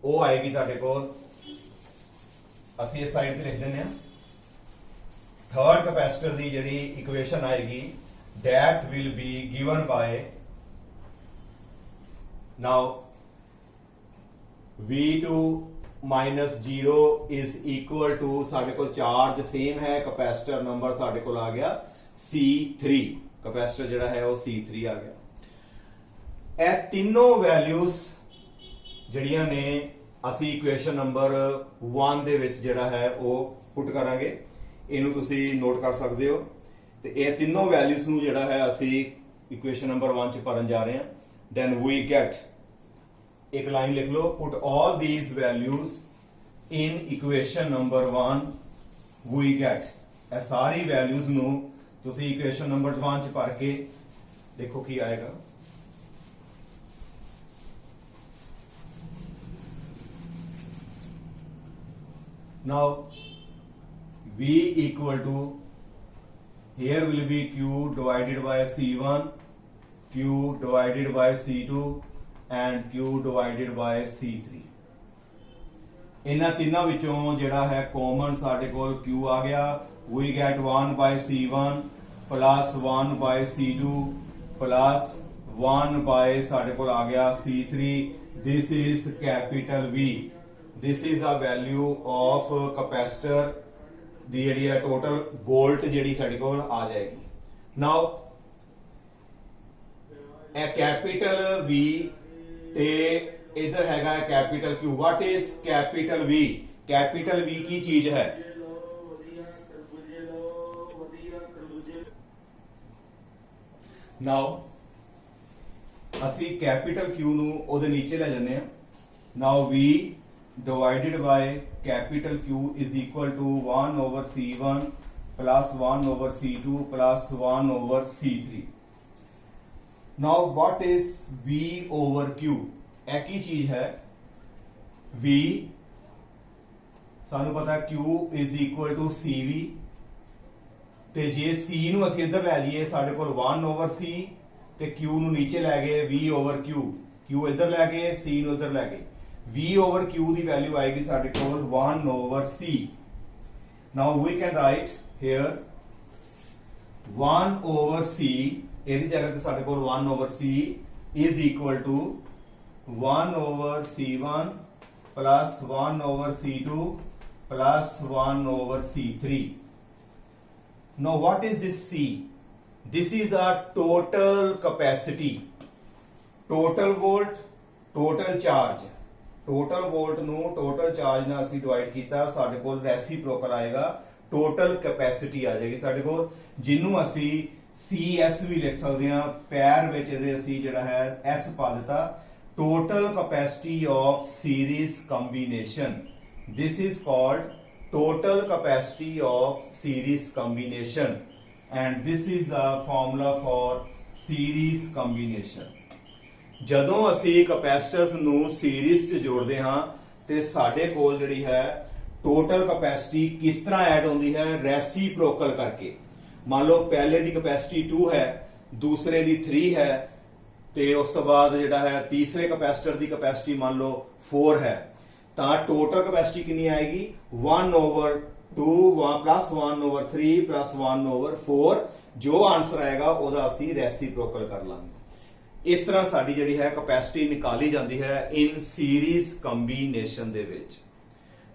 ਉਹ ਆਏਗੀ ਤੁਹਾਡੇ ਕੋਲ, ਅਸੀਂ ਇਸ ਸਾਈਡ ਤੇ ਲਿਖ ਦਿੰਦੇ ਹਾਂ। ਥਰਡ ਕਪੈਸਿਟਰ ਦੀ ਜਿਹੜੀ ਇਕੁਏਸ਼ਨ ਆਏਗੀ that will be given by now V2 minus 0 is equal to ਸਾਡੇ ਕੋਲ ਚਾਰਜ ਸੇਮ ਹੈ, ਕਪੈਸਿਟਰ ਨੰਬਰ ਸਾਡੇ ਕੋਲ ਆ ਗਿਆ C3, ਕਪੈਸਿਟਰ ਜਿਹੜਾ ਹੈ ਉਹ C3 ਆ ਗਿਆ। ਇਹ ਤਿੰਨੋਂ ਵੈਲਿਊਜ਼ ਜਿਹੜੀਆਂ ਨੇ ਅਸੀਂ ਇਕੁਏਸ਼ਨ ਨੰਬਰ 1 ਦੇ ਵਿੱਚ ਜਿਹੜਾ ਹੈ ਉਹ ਪੁੱਟ ਕਰਾਂਗੇ, ਇਹਨੂੰ ਤੁਸੀਂ ਨੋਟ ਕਰ ਸਕਦੇ ਹੋ। ਤੇ ਇਹ ਤਿੰਨੋਂ ਵੈਲਿਊਜ਼ ਨੂੰ ਜਿਹੜਾ ਹੈ ਅਸੀਂ ਇਕੁਏਸ਼ਨ ਨੰਬਰ 1 ਚ ਭਰਨ ਜਾ ਰਹੇ ਹਾਂ। then we get, ਇੱਕ ਲਾਈਨ ਲਿਖ ਲਓ, put all these values in equation number 1 we get, ਇਹ ਸਾਰੀ ਵੈਲਿਊਜ਼ ਨੂੰ ਤੁਸੀਂ ਇਕੁਏਸ਼ਨ ਨੰਬਰ 1 ਚ ਭਰ ਕੇ ਦੇਖੋ ਕੀ ਆਏਗਾ। now V equal to here will be Q divided by C1, Q divided by C2 and Q divided by C3। ਇਹਨਾਂ ਤਿੰਨਾਂ ਵਿੱਚੋਂ ਜਿਹੜਾ ਹੈ ਕਾਮਨ ਸਾਡੇ ਕੋਲ Q ਆ ਗਿਆ। we get 1 by C1 plus 1 by C2 plus 1 by ਸਾਡੇ ਕੋਲ ਆ ਗਿਆ C3। this is capital V। this is a value of capacitor ਦੀ ਜਿਹੜੀ ਹੈ ਟੋਟਲ ਵੋਲਟ ਜਿਹੜੀ ਸਾਡੇ ਕੋਲ ਆ ਜਾਏਗੀ। ਨਾਓ ਇਹ ਕੈਪੀਟਲ V ਤੇ इधर हैगा capital Q। What is capital V? Capital V की चीज है? नाउ ਅਸੀਂ कैपिटल Q ਨੂੰ ਉਹਦੇ ਨੀਚੇ ਲੈ ਜਾਂਦੇ ਹਾਂ। Now V divided by capital Q is equal to 1 over C1 plus 1 over C2 plus 1 over C3। Now what is V over Q? ਇਹ ਕੀ ਚੀਜ਼ ਹੈ? V ਸਾਨੂੰ ਪਤਾ Q is equal to CV ਤੇ ਜੇ C ਨੂੰ ਅਸੀਂ ਇੱਧਰ ਲੈ ਲਈਏ ਸਾਡੇ ਕੋਲ 1 over C ਤੇ Q ਨੂੰ ਨੀਚੇ ਲੈ ਗਏ V over Q। Q ਇੱਧਰ ਲੈ ਗਏ C ਨੂੰ ਇੱਧਰ ਲੈ ਗਏ। V over Q ਦੀ ਵੈਲਿਊ ਆਏਗੀ ਸਾਡੇ ਕੋਲ 1 over C। Now we can write here 1 over C ਇਹਦੀ ਜਗ੍ਹਾ ਤੇ ਸਾਡੇ ਕੋਲ 1 over C is equal to 1 over C1 plus 1 over C2 plus 1 over C3। Now what is this C? This is a total capacity, total volt, total charge। total volt ਨੂੰ total charge ਨਾਲ ਅਸੀਂ divide ਕੀਤਾ ਸਾਡੇ ਕੋਲ reciprocal ਆਏਗਾ, total capacity ਆ ਜਾਏਗੀ ਸਾਡੇ ਕੋਲ, ਜਿਹਨੂੰ ਅਸੀਂ CS ਵੀ ਲਿਖ ਸਕਦੇ ਹਾਂ। ਪੈਰ ਵਿੱਚ ਇਹਦੇ ਅਸੀਂ ਜਿਹੜਾ ਹੈ S ਪਾ ਦਿੱਤਾ। total capacity of series combination, this is called total capacity of series combination and this is the formula for series combination। ਜਦੋਂ ਅਸੀਂ ਕਪੈਸਿਟਰਸ ਨੂੰ ਸੀਰੀਜ਼ 'ਚ ਜੋੜਦੇ ਹਾਂ ਤੇ ਸਾਡੇ ਕੋਲ ਜਿਹੜੀ ਹੈ ਟੋਟਲ ਕਪੈਸਿਟੀ ਕਿਸ ਤਰ੍ਹਾਂ ਐਡ ਹੁੰਦੀ ਹੈ? ਰੈਸੀਪ੍ਰੋਕਲ ਕਰਕੇ। ਮੰਨ ਲਓ ਪਹਿਲੇ ਦੀ ਕਪੈਸਿਟੀ 2 ਹੈ, ਦੂਸਰੇ ਦੀ 3 ਹੈ ਤੇ ਉਸ ਤੋਂ ਬਾਅਦ ਜਿਹੜਾ ਹੈ ਤੀਸਰੇ ਕਪੈਸਿਟਰ ਦੀ ਕਪੈਸਿਟੀ ਮੰਨ ਲਓ 4 ਹੈ, ਤਾਂ ਟੋਟਲ ਕਪੈਸਿਟੀ ਕਿੰਨੀ ਆਏਗੀ? 1 over 2 plus 1 over 3 plus 1 over 4। ਜੋ ਆਨਸਰ ਆਏਗਾ ਉਹਦਾ ਅਸੀਂ ਰੈਸੀਪ੍ਰੋਕਲ ਕਰ ਲਾਂਗੇ। ਇਸ ਤਰ੍ਹਾਂ ਸਾਡੀ ਜਿਹੜੀ ਹੈ ਕਪੈਸਿਟੀ ਨਿਕਾਲੀ ਜਾਂਦੀ ਹੈ ਇਨ ਸੀਰੀਜ਼ ਕੰਬੀਨੇਸ਼ਨ ਦੇ ਵਿੱਚ।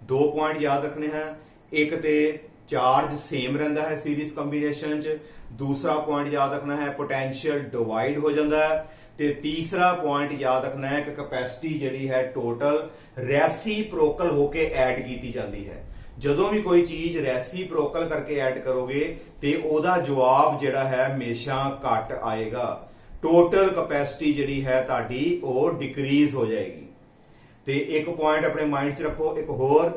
2 ਪੁਆਇੰਟ ਯਾਦ ਰੱਖਣੇ ਹਨ। ਇੱਕ ਤੇ ਚਾਰਜ ਸੇਮ ਰਹਿੰਦਾ ਹੈ ਸੀਰੀਜ਼ ਕੰਬੀਨੇਸ਼ਨ 'ਚ, ਦੂਸਰਾ ਪੁਆਇੰਟ ਯਾਦ ਰੱਖਣਾ ਹੈ ਪੋਟੈਂਸ਼ੀਅਲ ਡਿਵਾਈਡ ਹੋ ਜਾਂਦਾ ਹੈ ਤੇ ਤੀਸਰਾ ਪੁਆਇੰਟ ਯਾਦ ਰੱਖਣਾ ਹੈ ਕਿ ਕਪੈਸਿਟੀ ਜਿਹੜੀ ਹੈ ਟੋਟਲ ਰੈਸੀਪ੍ਰੋਕਲ ਹੋ ਕੇ ਐਡ ਕੀਤੀ ਜਾਂਦੀ ਹੈ। ਜਦੋਂ ਵੀ ਕੋਈ ਚੀਜ਼ ਰੈਸੀਪ੍ਰੋਕਲ ਕਰਕੇ ਐਡ ਕਰੋਗੇ ਤੇ ਉਹਦਾ ਜਵਾਬ ਜਿਹੜਾ ਹੈ ਹਮੇਸ਼ਾ ਘੱਟ ਆਏਗਾ। ਟੋਟਲ ਕਪੈਸਿਟੀ ਜਿਹੜੀ ਹੈ ਤੁਹਾਡੀ ਉਹ ਡਿਕਰੀਜ਼ ਹੋ ਜਾਏਗੀ। ਤੇ ਇੱਕ ਪੁਆਇੰਟ ਆਪਣੇ ਮਾਈਂਡ 'ਚ ਰੱਖੋ, ਇੱਕ ਹੋਰ,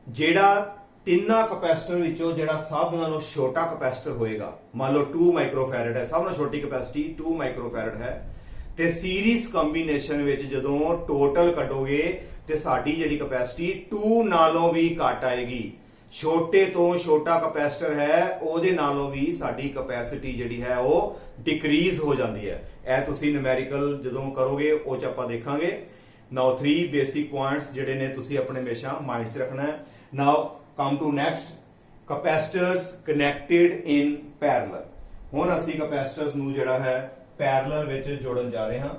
ਜਿਹੜਾ ਤਿੰਨਾਂ ਕਪੈਸਿਟਰ ਵਿੱਚੋਂ ਜਿਹੜਾ ਸਭ ਨਾਲੋਂ ਛੋਟਾ ਕਪੈਸਿਟਰ ਹੋਏਗਾ, ਮੰਨ ਲਓ 2 ਮਾਈਕਰੋਫੈਰਡ ਹੈ, ਸਭ ਨਾਲੋਂ ਛੋਟੀ ਕਪੈਸਿਟੀ 2 ਮਾਈਕਰੋਫੈਰਡ ਹੈ, ਤੇ ਸੀਰੀਜ਼ ਕੰਬੀਨੇਸ਼ਨ ਵਿੱਚ ਜਦੋਂ ਟੋਟਲ ਕੱਢੋਗੇ ਤੇ ਸਾਡੀ ਜਿਹੜੀ ਕਪੈਸਿਟੀ 2 ਨਾਲੋਂ ਵੀ ਘੱਟ ਆਏਗੀ। ਛੋਟੇ ਤੋਂ ਛੋਟਾ ਕਪੈਸਿਟਰ ਹੈ ਉਹਦੇ ਨਾਲੋਂ ਵੀ ਸਾਡੀ ਕਪੈਸਿਟੀ ਜਿਹੜੀ ਹੈ ਉਹ ਡਿਕਰੀਜ਼ ਹੋ ਜਾਂਦੀ ਹੈ। ਇਹ ਤੁਸੀਂ ਨਿਊਮੈਰੀਕਲ ਜਦੋਂ ਕਰੋਗੇ ਉਹ 'ਚ ਆਪਾਂ ਦੇਖਾਂਗੇ। ਨਾਓ 3 ਬੇਸਿਕ ਪੁਆਇੰਟਸ ਜਿਹੜੇ ਨੇ ਤੁਸੀਂ ਆਪਣੇ ਹਮੇਸ਼ਾ ਮਾਈਂਡ 'ਚ ਰੱਖਣਾ ਹੈ। ਨਾਓ come to next, capacitors connected in parallel। ਹੁਣ ਅਸੀਂ ਕਪੈਸਿਟਰਸ ਨੂੰ ਜਿਹੜਾ ਹੈ ਪੈਰਲਲ ਵਿੱਚ ਜੋੜਨ ਜਾ ਰਹੇ ਹਾਂ।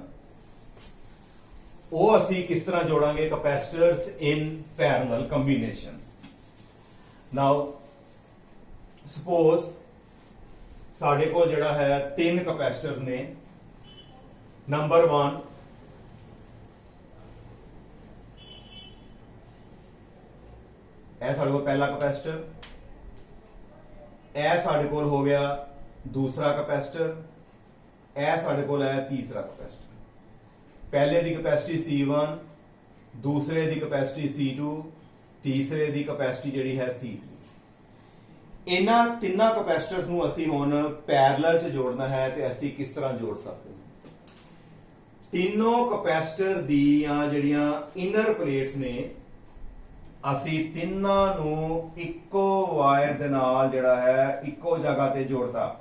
ਉਹ ਅਸੀਂ ਕਿਸ ਤਰ੍ਹਾਂ ਜੋੜਾਂਗੇ? ਕਪੈਸਿਟਰਸ ਇਨ ਪੈਰਲਲ ਕੰਬੀਨੇਸ਼ਨ। ਨਾਓ ਸਪੋਜ਼ ਸਾਡੇ ਕੋਲ ਜਿਹੜਾ ਹੈ 3 ਕਪੈਸਿਟਰਸ ਨੇ। ਨੰਬਰ 1 ਇਹ ਸਾਡੇ ਕੋਲ ਪਹਿਲਾ ਕਪੈਸਿਟਰ, ਇਹ ਸਾਡੇ ਕੋਲ ਹੋ ਗਿਆ ਦੂਸਰਾ ਕਪੈਸਿਟਰ, ਇਹ ਸਾਡੇ ਕੋਲ ਹੈ ਤੀਸਰਾ ਕਪੈਸਿਟਰ। ਪਹਿਲੇ ਦੀ ਕਪੈਸਿਟੀ C1, ਦੂਸਰੇ ਦੀ ਕਪੈਸਿਟੀ C2, ਤੀਸਰੇ ਦੀ ਕਪੈਸਿਟੀ ਜਿਹੜੀ ਹੈ C3। ਇਹਨਾਂ ਤਿੰਨਾਂ ਕਪੈਸਿਟਰਸ ਨੂੰ ਅਸੀਂ ਹੁਣ ਪੈਰਲਲ 'ਚ ਜੋੜਨਾ ਹੈ ਤੇ ਅਸੀਂ ਕਿਸ ਤਰ੍ਹਾਂ ਜੋੜ ਸਕਦੇ ਹਾਂ? ਤਿੰਨੋਂ ਕਪੈਸਿਟਰ ਦੀਆਂ ਜਿਹੜੀਆਂ ਇਨਰ ਪਲੇਟਸ ਨੇ ਅਸੀਂ ਤਿੰਨਾਂ ਨੂੰ ਇੱਕੋ ਵਾਇਰ ਦੇ ਨਾਲ ਜਿਹੜਾ ਹੈ ਇੱਕੋ ਜਗ੍ਹਾ ਤੇ ਜੋੜਤਾ।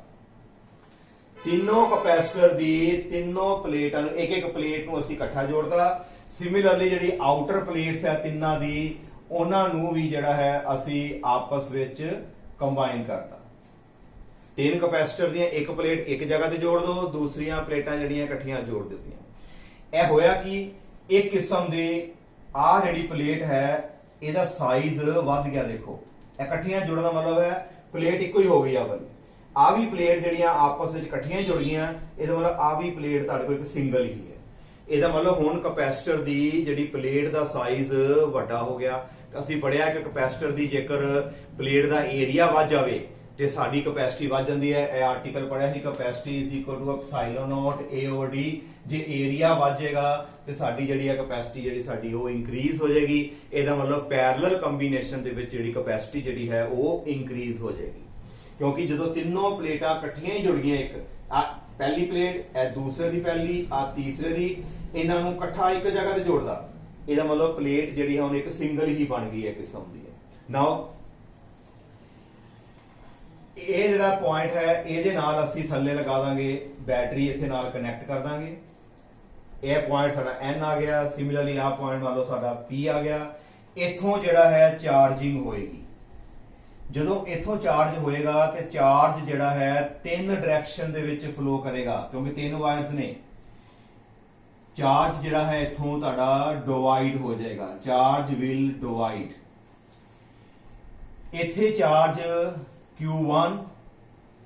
ਤਿੰਨੋਂ ਕਪੈਸਿਟਰ ਦੀ ਤਿੰਨੋਂ ਪਲੇਟਾਂ ਨੂੰ ਇੱਕ ਪਲੇਟ ਨੂੰ ਅਸੀਂ ਇਕੱਠਾ ਜੋੜਤਾ। ਸਿਮਿਲਰਲੀ ਜਿਹੜੀ ਆਊਟਰ ਪਲੇਟਸ ਹੈ ਤਿੰਨਾਂ ਦੀ ਉਹਨਾਂ ਨੂੰ ਵੀ ਜਿਹੜਾ ਹੈ ਅਸੀਂ ਆਪਸ ਵਿੱਚ ਕੰਬਾਈਨ ਕਰਤਾ। ਤਿੰਨ ਕਪੈਸਿਟਰ ਦੀਆਂ ਇੱਕ ਪਲੇਟ ਇੱਕ ਜਗ੍ਹਾ ਤੇ ਜੋੜ ਦੋ, ਦੂਸਰੀਆਂ ਪਲੇਟਾਂ ਜਿਹੜੀਆਂ ਇਕੱਠੀਆਂ ਜੋੜ ਦਿੱਤੀਆਂ। ਇਹ ਹੋਇਆ ਕਿ ਇੱਕ ਕਿਸਮ ਦੀ ਆਹ ਜਿਹੜੀ ਪਲੇਟ ਹੈ ਇਹਦਾ ਸਾਈਜ਼ ਵੱਧ ਗਿਆ। ਦੇਖੋ ਇਕੱਠੀਆਂ ਜੁੜਨ ਦਾ ਮਤਲਬ ਹੈ ਪਲੇਟ ਇੱਕੋ ਹੀ ਹੋ ਗਈ ਆ ਵਾਲੀ। ਆ ਵੀ ਪਲੇਟ ਜਿਹੜੀਆਂ ਆਪਸ ਵਿੱਚ ਇਕੱਠੀਆਂ ਜੁੜ ਗਈਆਂ, ਇਹਦਾ ਮਤਲਬ ਆ ਵੀ ਪਲੇਟ ਤੁਹਾਡੇ ਕੋਲ ਇੱਕ ਸਿੰਗਲ ਹੀ ਹੈ। ਇਹਦਾ ਮਤਲਬ ਹੁਣ ਕਪੈਸਿਟਰ ਦੀ ਜਿਹੜੀ ਪਲੇਟ ਦਾ ਸਾਈਜ਼ ਵੱਡਾ ਹੋ ਗਿਆ। ਅਸੀਂ ਪੜਿਆ ਕਿ ਕਪੈਸਿਟਰ ਦੀ ਜੇਕਰ ਪਲੇਟ ਦਾ ਏਰੀਆ ਵੱਧ ਜਾਵੇ ਤੇ ਸਾਡੀ ਕਪੈਸਿਟੀ ਵੱਧ ਜਾਂਦੀ ਹੈ। ਇਹ ਆਰਟੀਕਲ ਪੜਿਆ ਸੀ capacity is equal to epsilon naught A over D। ਜੇ ਏਰੀਆ ਵੱਧ ਜਾਏਗਾ ਤੇ ਸਾਡੀ ਜਿਹੜੀ ਹੈ ਕਪੈਸਿਟੀ ਜਿਹੜੀ ਸਾਡੀ ਉਹ ਇੰਕਰੀਜ਼ ਹੋ ਜਾਏਗੀ। ਇਹਦਾ ਮਤਲਬ ਪੈਰਲਲ ਕੰਬੀਨੇਸ਼ਨ ਦੇ ਵਿੱਚ ਜਿਹੜੀ ਕਪੈਸਿਟੀ ਜਿਹੜੀ ਹੈ ਉਹ ਇੰਕਰੀਜ਼ ਹੋ ਜਾਏਗੀ, ਕਿਉਂਕਿ ਜਦੋਂ ਤਿੰਨੋਂ ਪਲੇਟਾਂ ਇਕੱਠੀਆਂ ਹੀ ਜੁੜ ਗਈਆਂ, ਇੱਕ ਆ ਪਹਿਲੀ ਪਲੇਟ, ਇਹ ਦੂਸਰੇ ਦੀ ਪਹਿਲੀ, ਆ ਤੀਸਰੇ ਦੀ, ਇਹਨਾਂ ਨੂੰ ਇਕੱਠਾ ਇੱਕ ਜਗ੍ਹਾ ਤੇ ਜੋੜਦਾ। ਇਹਦਾ ਮਤਲਬ ਪਲੇਟ ਜਿਹੜੀ ਹੈ ਹੁਣ ਇੱਕ ਸਿੰਗਲ ਹੀ ਬਣ ਗਈ ਹੈ ਕਿਸਮ ਦੀ। ਨਾਓ ਇਹ ਜਿਹੜਾ ਪੁਆਇੰਟ ਹੈ ਇਹਦੇ ਨਾਲ ਅਸੀਂ ਥੱਲੇ ਲਗਾ ਦਾਂਗੇ ਬੈਟਰੀ, ਇਸੇ ਨਾਲ ਕਨੈਕਟ ਕਰ ਦਾਂਗੇ। ਇਹ ਪੁਆਇੰਟ ਸਾਡਾ N ਆ ਗਿਆ। ਸਿਮਿਲਰਲੀ ਆਹ ਪੁਆਇੰਟ ਮੰਨ ਲਓ ਸਾਡਾ P ਆ ਗਿਆ। ਇੱਥੋਂ ਜਿਹੜਾ ਹੈ ਚਾਰਜਿੰਗ ਹੋਏਗੀ। ਜਦੋਂ ਇੱਥੋਂ ਚਾਰਜ ਹੋਏਗਾ ਤੇ ਚਾਰਜ ਜਿਹੜਾ ਹੈ ਤਿੰਨ ਡਾਇਰੈਕਸ਼ਨ ਦੇ ਵਿੱਚ ਫਲੋ ਕਰੇਗਾ, ਕਿਉਂਕਿ ਤਿੰਨ ਵਾਇਰਸ ਨੇ। ਚਾਰਜ ਜਿਹੜਾ ਹੈ ਇੱਥੋਂ ਤੁਹਾਡਾ ਡਿਵਾਈਡ ਹੋ ਜਾਏਗਾ। Charge will divide. ਇੱਥੇ ਚਾਰਜ Q1,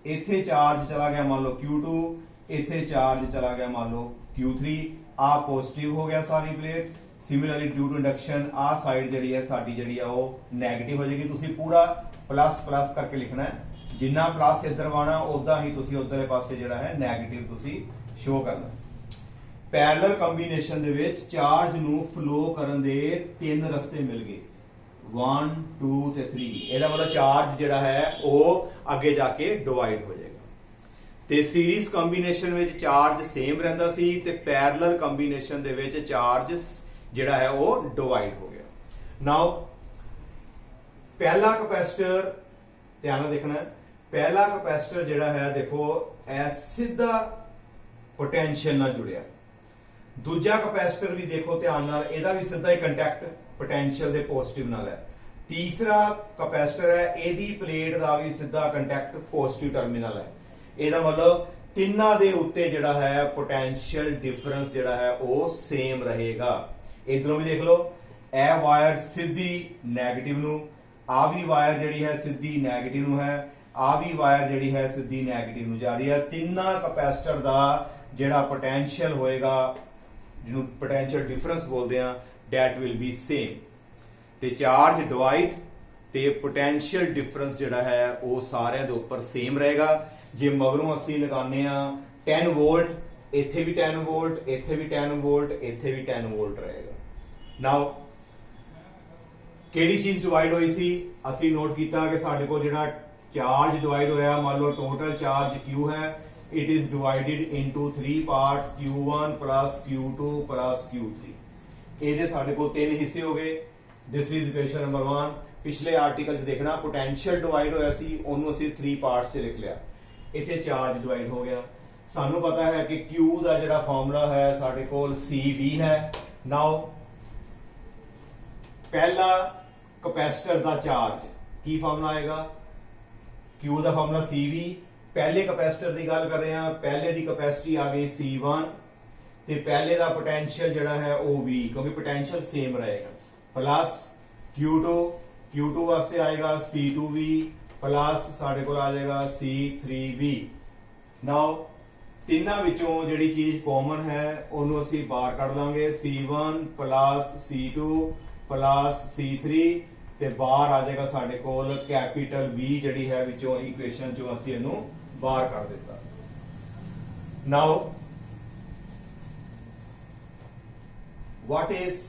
ਇੱਥੇ ਚਾਰਜ ਚਲਾ ਗਿਆ ਮੰਨ ਲਓ Q2, ਇੱਥੇ ਚਾਰਜ ਚਲਾ ਗਿਆ ਮੰਨ ਲਓ Q3। ਆ ਪੋਜ਼ਿਟਿਵ ਹੋ ਗਿਆ ਸਾਰੀ plate. Similarly due to induction ਆ ਸਾਈਡ ਜਿਹੜੀ ਹੈ ਸਾਡੀ ਜਿਹੜੀ ਆ ਉਹ ਨੈਗੇਟਿਵ ਹੋ ਜਾਏਗੀ। ਤੁਸੀਂ ਪੂਰਾ ਪਲੱਸ ਪਲੱਸ ਕਰਕੇ ਲਿਖਣਾ ਹੈ। ਜਿੰਨਾ ਪਲੱਸ ਇੱਧਰ ਵਾਣਾ ਉਦਾਂ ਹੀ ਤੁਸੀਂ ਉਧਰਲੇ ਪਾਸੇ ਜਿਹੜਾ ਹੈ ਨੈਗੇਟਿਵ ਤੁਸੀਂ ਸ਼ੋ ਕਰਨਾ। ਪੈਰਲਲ ਕੰਬੀਨੇਸ਼ਨ ਦੇ ਵਿੱਚ ਚਾਰਜ ਨੂੰ ਫਲੋ ਕਰਨ ਦੇ ਤਿੰਨ ਰਸਤੇ ਮਿਲ ਗਏ, 1 2 ਤੇ 3। ਇਹਦਾ ਮਤਲਬ ਚਾਰਜ ਜਿਹੜਾ ਹੈ ਉਹ ਅੱਗੇ ਜਾ ਕੇ ਡਿਵਾਈਡ ਹੋ ਜਾਏਗਾ। ਤੇ ਸੀਰੀਜ਼ ਕੰਬੀਨੇਸ਼ਨ ਵਿੱਚ ਚਾਰਜ ਸੇਮ ਰਹਿੰਦਾ ਸੀ ਤੇ ਪੈਰਲਲ ਕੰਬੀਨੇਸ਼ਨ ਦੇ ਵਿੱਚ ਚਾਰਜ ਜਿਹੜਾ ਹੈ ਉਹ ਡਿਵਾਈਡ ਹੋ ਗਿਆ। ਨਾਓ ਪਹਿਲਾ ਕਪੈਸਿਟਰ ਧਿਆਨ ਨਾਲ ਦੇਖਣਾ ਹੈ। ਪਹਿਲਾ ਕਪੈਸਿਟਰ ਜਿਹੜਾ ਹੈ ਦੇਖੋ ਇਹ ਸਿੱਧਾ ਪੋਟੈਂਸ਼ੀਅਲ ਨਾਲ ਜੁੜਿਆ। ਦੂਜਾ ਕਪੈਸਿਟਰ ਵੀ ਦੇਖੋ ਧਿਆਨ ਨਾਲ, ਇਹਦਾ ਵੀ ਸਿੱਧਾ ਹੀ ਕੰਟੈਕਟ ਪੋਟੈਂਸ਼ੀਅਲ ਦੇ ਪੋਜ਼ਿਟਿਵ ਨਾਲ ਹੈ। ਤੀਸਰਾ ਕਪੈਸਿਟਰ ਹੈ, ਇਹਦੀ ਪਲੇਟ ਦਾ ਵੀ ਸਿੱਧਾ ਕੰਟੈਕਟ ਪੋਜ਼ਿਟਿਵ ਟਰਮੀਨਲ ਹੈ। ਇਹਦਾ ਮਤਲਬ ਤਿੰਨਾਂ ਦੇ ਉੱਤੇ ਜਿਹੜਾ ਹੈ ਪੋਟੈਂਸ਼ੀਅਲ ਡਿਫਰੈਂਸ ਜਿਹੜਾ ਹੈ ਉਹ ਸੇਮ ਰਹੇਗਾ। ਇਧਰੋਂ ਵੀ ਦੇਖ ਲਓ, ਇਹ ਵਾਇਰ ਸਿੱਧੀ ਨੈਗੇਟਿਵ ਨੂੰ, ਆ ਵੀ ਵਾਇਰ ਜਿਹੜੀ ਹੈ ਸਿੱਧੀ ਨੈਗੇਟਿਵ ਨੂੰ ਹੈ, ਆ ਵੀ ਵਾਇਰ ਜਿਹੜੀ ਹੈ ਸਿੱਧੀ ਨੈਗੇਟਿਵ ਨੂੰ ਜਾ ਰਹੀ ਹੈ। ਤਿੰਨਾਂ ਕਪੈਸਿਟਰ ਦਾ ਜਿਹੜਾ ਪੋਟੈਂਸ਼ੀਅਲ ਹੋਏਗਾ, ਜਿਹਨੂੰ ਪੋਟੈਂਸ਼ੀਅਲ ਡਿਫਰੈਂਸ ਬੋਲਦੇ ਆ, that will be same। ਤੇ ਚਾਰਜ ਡਿਵਾਈਡ ਤੇ ਪੋਟੈਂਸ਼ੀਅਲ ਡਿਫਰੈਂਸ ਜਿਹੜਾ ਹੈ ਉਹ ਸਾਰਿਆਂ ਦੇ ਉੱਪਰ ਸੇਮ ਰਹੇਗਾ। ਜੇ ਮਗਰੋਂ ਅਸੀਂ ਲਗਾਉਂਦੇ ਆ 10 ਵੋਲਟ, ਇੱਥੇ ਵੀ 10 ਵੋਲਟ, ਇੱਥੇ ਵੀ 10 ਵੋਲਟ, ਇੱਥੇ ਵੀ 10 ਵੋਲਟ ਰਹੇਗਾ। ਨਾਓ ਕਿਹੜੀ ਚੀਜ਼ ਡਿਵਾਈਡ ਹੋਈ ਸੀ? ਅਸੀਂ ਨੋਟ ਕੀਤਾ ਕਿ ਸਾਡੇ ਕੋਲ ਜਿਹੜਾ ਚਾਰਜ ਡਿਵਾਈਡ ਹੋਇਆ, ਮੰਨ ਲਓ ਟੋਟਲ ਚਾਰਜ Q ਹੈ, it is divided into 3 parts, Q1 plus Q2 plus Q3। ਇਹਦੇ ਸਾਡੇ ਕੋਲ ਤਿੰਨ ਹਿੱਸੇ ਹੋ ਗਏ। This is equation number 1। ਪਿਛਲੇ ਆਰਟੀਕਲ 'ਚ ਦੇਖਣਾ ਪੋਟੈਂਸ਼ੀਅਲ ਡਿਵਾਈਡ ਹੋਇਆ ਸੀ, ਉਹਨੂੰ ਅਸੀਂ 3 ਪਾਰਟਸ 'ਚ ਲਿਖ ਲਿਆ। ਇੱਥੇ ਚਾਰਜ ਡਿਵਾਈਡ ਹੋ ਗਿਆ। ਸਾਨੂੰ ਪਤਾ ਹੈ ਕਿ Q ਦਾ ਜਿਹੜਾ ਫਾਰਮੂਲਾ ਹੈ ਸਾਡੇ ਕੋਲ CV ਹੈ। ਨਾਓ ਪਹਿਲਾ ਕਪੈਸਿਟਰ ਦਾ ਚਾਰਜ ਕੀ ਫਾਰਮੂਲਾ ਆਏਗਾ? Q ਦਾ ਫਾਰਮੂਲਾ CV। ਪਹਿਲੇ ਕਪੈਸਿਟਰ ਦੀ ਗੱਲ ਕਰ ਰਹੇ ਹਾਂ, ਪਹਿਲੇ ਦੀ ਕਪੈਸਿਟੀ ਆ ਗਈ C1 ਤੇ ਪਹਿਲੇ ਦਾ ਪੋਟੈਂਸ਼ੀਅਲ ਜਿਹੜਾ ਹੈ ਉਹ V, ਕਿਉਂਕਿ ਪੋਟੈਂਸ਼ੀਅਲ ਸੇਮ ਰਹੇਗਾ, ਪਲੱਸ Q2 ਵਾਸਤੇ ਆਏਗਾ C2V ਪਲੱਸ ਸਾਡੇ ਕੋਲ ਆ ਜਾਏਗਾ C3V। ਨਾਓ ਤਿੰਨਾਂ ਵਿੱਚੋਂ ਜਿਹੜੀ ਚੀਜ਼ ਕਾਮਨ ਹੈ ਉਹਨੂੰ ਅਸੀਂ ਬਾਹਰ ਕੱਢ ਲਾਂਗੇ, C1 plus C2 plus C3 ਤੇ ਬਾਹਰ ਆ ਜਾਏਗਾ ਸਾਡੇ ਕੋਲ ਕੈਪੀਟਲ V ਜਿਹੜੀ ਹੈ ਵਿੱਚੋਂ ਇਕੁਏਸ਼ਨ ਚੋਂ ਅਸੀਂ ਇਹਨੂੰ ਬਾਹਰ ਕੱਢ ਦਿੱਤਾ। ਨਾਓ what is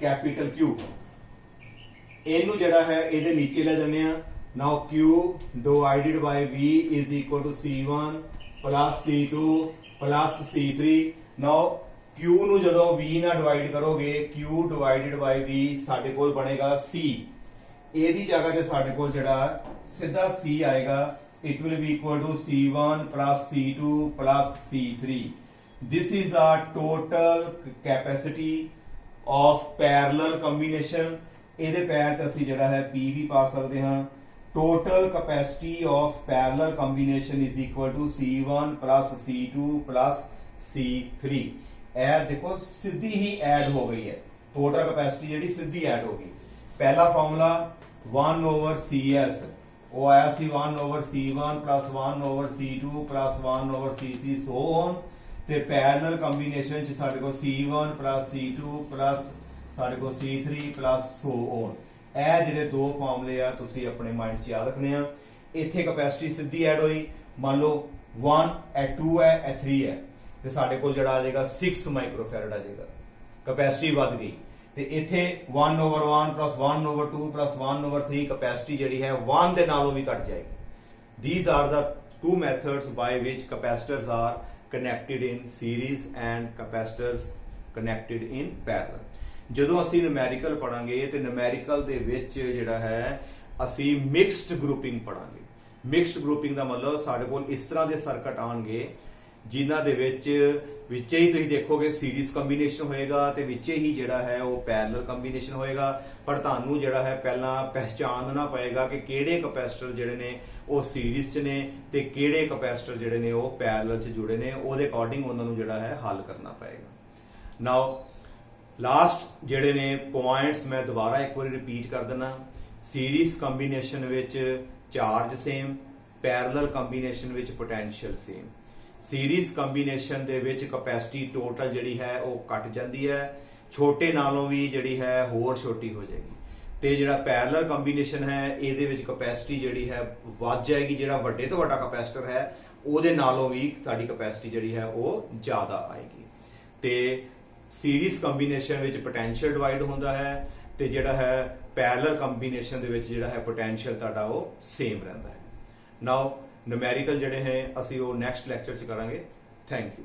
capital Q? ਇਹਨੂੰ ਜਿਹੜਾ ਹੈ ਇਹਦੇ ਨੀਚੇ ਲੈ ਜਾਂਦੇ ਆ। now Q divided by V is equal to C1 plus C2 plus C3। now Q ਨੂੰ ਜਦੋਂ V ਨਾਲ ਡਿਵਾਈਡ ਕਰੋਗੇ Q ਡਿਵਾਈਡਡ ਬਾਈ V ਸਾਡੇ ਕੋਲ ਬਣੇਗਾ C। ਇਹਦੀ ਜਗ੍ਹਾ ਤੇ ਸਾਡੇ ਕੋਲ ਜਿਹੜਾ ਸਿੱਧਾ C ਆਏਗਾ। It will be equal to C1 plus C2 plus C3. This is the total capacity of parallel combination। ਇਹਦੇ ਪੈਰ ਤੇ ਅਸੀਂ ਜਿਹੜਾ ਹੈ P ਵੀ ਪਾ ਸਕਦੇ ਹਾਂ। Total capacity of parallel combination is equal to C1 plus C2 plus C3। ਇਹ ਦੇਖੋ ਸਿੱਧੀ ਹੀ ਐਡ ਹੋ ਗਈ ਹੈ। ਟੋਟਲ ਕਪੈਸਿਟੀ ਜਿਹੜੀ ਸਿੱਧੀ ਐਡ ਹੋ ਗਈ। ਪਹਿਲਾ ਫਾਰਮੂਲਾ 1 over CS ਉਹ ਆਇਆ ਸੀ 1 over C1 plus 1 over C2 plus 1 over C3 so on। ਤੇ ਪੈਰਲਲ ਕੰਬੀਨੇਸ਼ਨ ਚ ਸਾਡੇ ਕੋਲ C1 plus C2 plus ਸਾਡੇ ਕੋਲ C3 plus so on। ਇਹ ਜਿਹੜੇ ਦੋ ਫਾਰਮੂਲੇ ਆ ਤੁਸੀਂ ਆਪਣੇ ਮਾਈਂਡ 'ਚ ਯਾਦ ਰੱਖਣੇ ਆ। ਇੱਥੇ ਕਪੈਸਿਟੀ ਸਿੱਧੀ ਐਡ ਹੋਈ, ਮੰਨ ਲਓ 1 ਇਹ 2 ਹੈ ਇਹ 3 ਹੈ ਤੇ ਸਾਡੇ ਕੋਲ ਜਿਹੜਾ ਆ ਜਾਏਗਾ 6 ਮਾਈਕਰੋਫੈਰਡ ਆ ਜਾਏਗਾ। ਕਪੈਸਿਟੀ ਵੱਧ ਗਈ ਤੇ ਇੱਥੇ 1 over 1 plus 1 over 2 plus 1 over 3 capacity ਜਿਹੜੀ ਹੈ 1 ਦੇ ਨਾਲੋਂ ਵੀ ਘਟ ਜਾਏਗੀ। These are the two methods by which capacitors are connected in series and capacitors connected in parallel। ਜਦੋਂ ਅਸੀਂ ਨਿਊਮੈਰੀਕਲ ਪੜਾਂਗੇ ਤੇ ਨਿਊਮੈਰੀਕਲ ਦੇ ਵਿੱਚ ਜਿਹੜਾ ਹੈ ਅਸੀਂ ਮਿਕਸਡ ਗਰੁੱਪਿੰਗ ਪੜਾਂਗੇ। ਮਿਕਸਡ ਗਰੁੱਪਿੰਗ ਦਾ ਮਤਲਬ ਸਾਡੇ ਕੋਲ ਇਸ ਤਰ੍ਹਾਂ ਦੇ ਸਰਕਟ ਆਉਣਗੇ ਜਿਨ੍ਹਾਂ ਦੇ ਵਿੱਚ ਵਿੱਚੇ ਹੀ ਤੁਸੀਂ ਦੇਖੋਗੇ ਸੀਰੀਜ਼ ਕੰਬੀਨੇਸ਼ਨ ਹੋਏਗਾ ਤੇ ਵਿੱਚੇ ਹੀ ਜਿਹੜਾ ਹੈ ਉਹ ਪੈਰਲਲ ਕੰਬੀਨੇਸ਼ਨ ਹੋਏਗਾ। ਪਰ ਤੁਹਾਨੂੰ ਜਿਹੜਾ ਹੈ ਪਹਿਲਾਂ ਪਹਿਚਾਨਣਾ ਪਏਗਾ ਕਿ ਕਿਹੜੇ ਕਪੈਸਿਟਰ ਜਿਹੜੇ ਨੇ ਉਹ ਸੀਰੀਜ਼ 'ਚ ਨੇ ਤੇ ਕਿਹੜੇ ਕਪੈਸਿਟਰ ਜਿਹੜੇ ਨੇ ਉਹ ਪੈਰਲਲ 'ਚ ਜੁੜੇ ਨੇ। ਉਹਦੇ ਅਕੋਰਡਿੰਗ ਉਹਨਾਂ ਨੂੰ ਜਿਹੜਾ ਹੈ ਹੱਲ ਕਰਨਾ ਪਏਗਾ। ਨਾਓ ਲਾਸਟ ਜਿਹੜੇ ਨੇ ਪੁਆਇੰਟਸ ਮੈਂ ਦੁਬਾਰਾ ਇੱਕ ਵਾਰੀ ਰਿਪੀਟ ਕਰ ਦਿੰਦਾ। ਸੀਰੀਜ਼ ਕੰਬੀਨੇਸ਼ਨ ਵਿੱਚ ਚਾਰਜ ਸੇਮ, ਪੈਰਲਲ ਕੰਬੀਨੇਸ਼ਨ ਵਿੱਚ ਪੋਟੈਂਸ਼ੀਅਲ ਸੇਮ। ਸੀਰੀਜ਼ ਕੰਬੀਨੇਸ਼ਨ ਦੇ ਵਿੱਚ ਕਪੈਸਿਟੀ ਟੋਟਲ ਜਿਹੜੀ ਹੈ ਉਹ ਘਟ ਜਾਂਦੀ ਹੈ, ਛੋਟੇ ਨਾਲੋਂ ਵੀ ਜਿਹੜੀ ਹੈ ਹੋਰ ਛੋਟੀ ਹੋ ਜਾਏਗੀ। ਤੇ ਜਿਹੜਾ ਪੈਰਲਲ ਕੰਬੀਨੇਸ਼ਨ ਹੈ ਇਹਦੇ ਵਿੱਚ ਕਪੈਸਿਟੀ ਜਿਹੜੀ ਹੈ ਵੱਧ ਜਾਏਗੀ। ਜਿਹੜਾ ਵੱਡੇ ਤੋਂ ਵੱਡਾ ਕਪੈਸਿਟਰ ਹੈ ਉਹਦੇ ਨਾਲੋਂ ਵੀ ਸਾਡੀ ਕਪੈਸਿਟੀ ਜਿਹੜੀ ਹੈ ਉਹ ਜ਼ਿਆਦਾ ਆਏਗੀ। ਤੇ ਸੀਰੀਜ਼ ਕੰਬੀਨੇਸ਼ਨ ਵਿੱਚ ਪੋਟੈਂਸ਼ੀਅਲ ਡਿਵਾਈਡ ਹੁੰਦਾ ਹੈ ਤੇ ਜਿਹੜਾ ਹੈ ਪੈਰਲਲ ਕੰਬੀਨੇਸ਼ਨ ਦੇ ਵਿੱਚ ਜਿਹੜਾ ਹੈ ਪੋਟੈਂਸ਼ੀਅਲ ਤੁਹਾਡਾ ਉਹ ਸੇਮ ਰਹਿੰਦਾ ਹੈ। ਨਾਓ ਨਿਊਮੈਰੀਕਲ ਜਿਹੜੇ ਹੈ ਅਸੀਂ ਉਹ ਨੈਕਸਟ ਲੈਕਚਰ 'ਚ ਕਰਾਂਗੇ। Thank you.